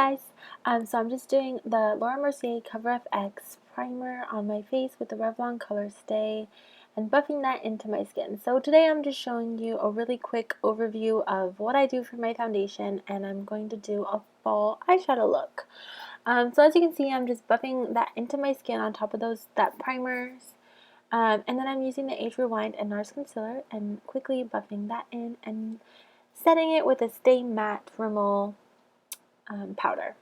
guys, so I'm just doing the Laura Mercier Cover FX primer on my face with the Revlon Color Stay and buffing that into my skin. So today I'm just showing you a really quick overview of what I do for my foundation, and I'm going to do a fall eyeshadow look. So as you can see, I'm just buffing that into my skin on top of that primers. And then I'm using the Age Rewind and NARS Concealer and quickly buffing that in and setting it with a Stay Matte Rimmel powder.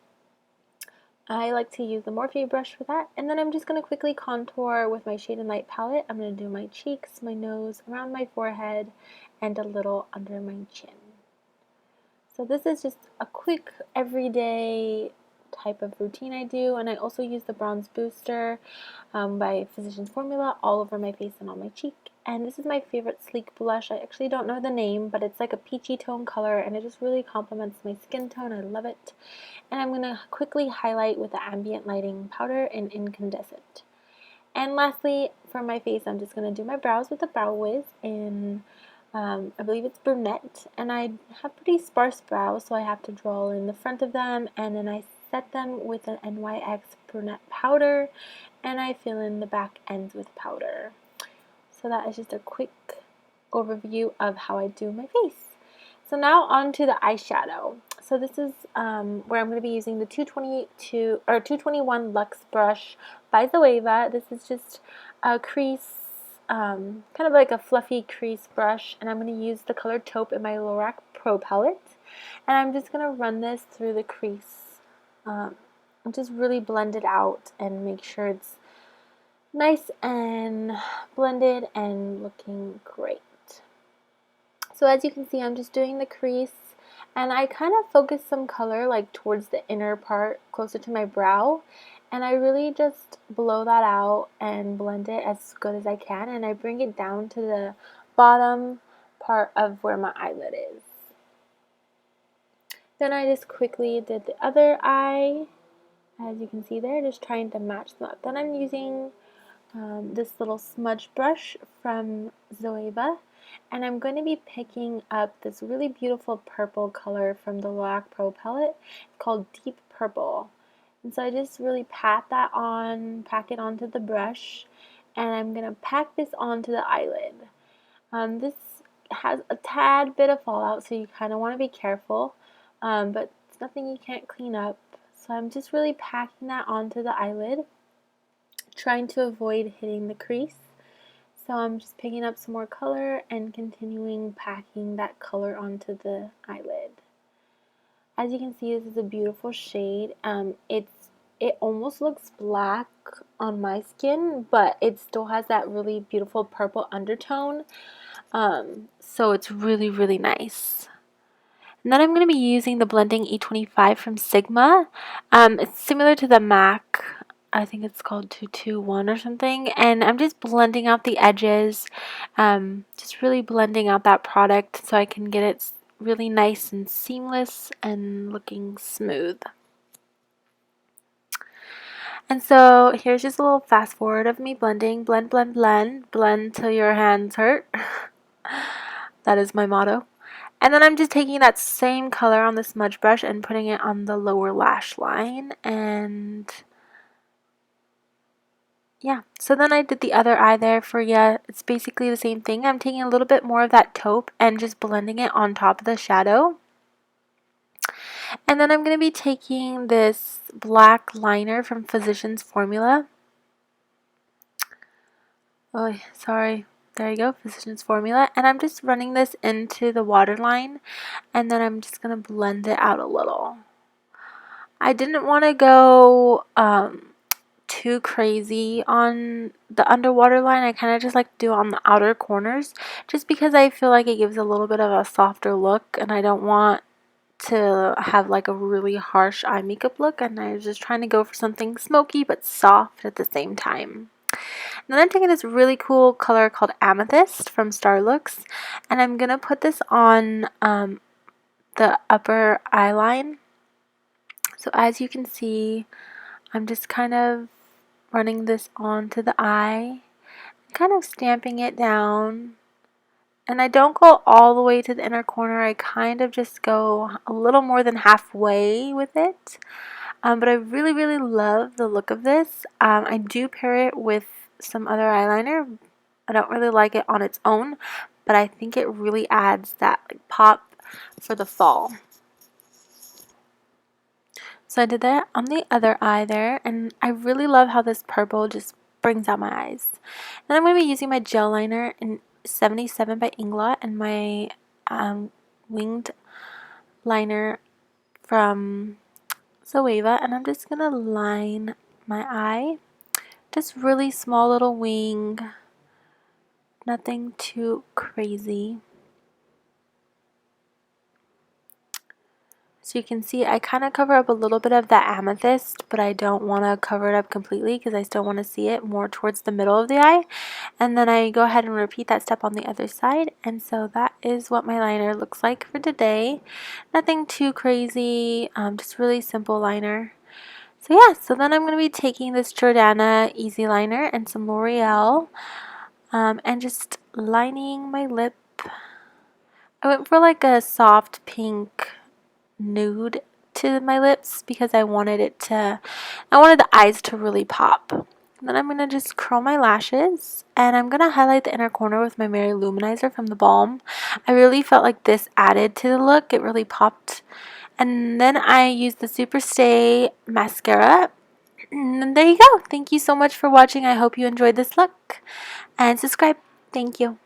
I like to use the Morphe brush for that, and then I'm just going to quickly contour with my Shade and Light palette. I'm going to do my cheeks, my nose, around my forehead, and a little under my chin. So this is just a quick everyday type of routine I do, and I also use the Bronze Booster by Physicians Formula all over my face and on my cheek. And this is my favorite sleek blush. I actually don't know the name, but it's like a peachy tone color, and it just really complements my skin tone. I love it. And I'm going to quickly highlight with the Ambient Lighting powder in Incandescent. And lastly, for my face, I'm just going to do my brows with the Brow Wiz in I believe it's brunette, and I have pretty sparse brows, so I have to draw in the front of them, and then I set them with an NYX brunette powder, and I fill in the back ends with powder. So that is just a quick overview of how I do my face. So now on to the eyeshadow. So this is where I'm going to be using the 221 Luxe brush by Zoeva. This is just a crease, kind of like a fluffy crease brush, and I'm going to use the color Taupe in my Lorac Pro palette, and I'm just going to run this through the crease and just really blend it out and make sure it's nice and blended and looking great. So as you can see, I'm just doing the crease, and I kind of focus some color like towards the inner part closer to my brow, and I really just blow that out and blend it as good as I can, and I bring it down to the bottom part of where my eyelid is. Then I just quickly did the other eye, as you can see there, just trying to match them up. Then I'm using this little smudge brush from Zoeva, and I'm going to be picking up this really beautiful purple color from the Lorac Pro palette. It's called Deep Purple. And so I just really pack it onto the brush, and I'm going to pack this onto the eyelid. This has a tad bit of fallout, so you kind of want to be careful, but it's nothing you can't clean up. So I'm just really packing that onto the eyelid, trying to avoid hitting the crease. So I'm just picking up some more color and continuing packing that color onto the eyelid. As you can see, this is a beautiful shade. It almost looks black on my skin, but it still has that really beautiful purple undertone. So it's really, really nice. And then I'm going to be using the Blending E25 from Sigma. It's similar to the MAC. I think it's called 221 or something, and I'm just blending out the edges, just really blending out that product so I can get it really nice and seamless and looking smooth. And so here's just a little fast forward of me blending. Blend, blend, blend. Blend till your hands hurt. That is my motto. And then I'm just taking that same color on the smudge brush and putting it on the lower lash line, and yeah, so then I did the other eye there for you. It's basically the same thing. I'm taking a little bit more of that taupe and just blending it on top of the shadow. And then I'm going to be taking this black liner from Physicians Formula. Oh, sorry. There you go, Physicians Formula. And I'm just running this into the waterline, and then I'm just going to blend it out a little. I didn't want to go too crazy on the underwater line. I kind of just like to do it on the outer corners, just because I feel like it gives a little bit of a softer look, and I don't want to have like a really harsh eye makeup look, and I was just trying to go for something smoky but soft at the same time. And then I'm taking this really cool color called Amethyst from Starlooks, and I'm gonna put this on the upper eye line. So as you can see, I'm just kind of running this onto the eye, kind of stamping it down And I don't go all the way to the inner corner. I kind of just go a little more than halfway with it. But I really, really love the look of this. I do pair it with some other eyeliner. I don't really like it on its own, but I think it really adds that like pop for the fall. So I did that on the other eye there, and I really love how this purple just brings out my eyes. Then I'm going to be using my gel liner in 77 by Inglot and my winged liner from Zoeva, and I'm just going to line my eye. Just really small little wing, nothing too crazy. So you can see I kind of cover up a little bit of that amethyst, but I don't want to cover it up completely because I still want to see it more towards the middle of the eye. And then I go ahead and repeat that step on the other side. And so that is what my liner looks like for today. Nothing too crazy, just really simple liner. So yeah, so then I'm going to be taking this Jordana Easy Liner and some L'Oreal and just lining my lip. I went for like a soft pink nude to my lips because I wanted the eyes to really pop. Then I'm going to just curl my lashes, and I'm going to highlight the inner corner with my Mary Luminizer from the Balm. I really felt like this added to the look. It really popped. And then I used the Superstay mascara. And there you go. Thank you so much for watching. I hope you enjoyed this look. And subscribe. Thank you.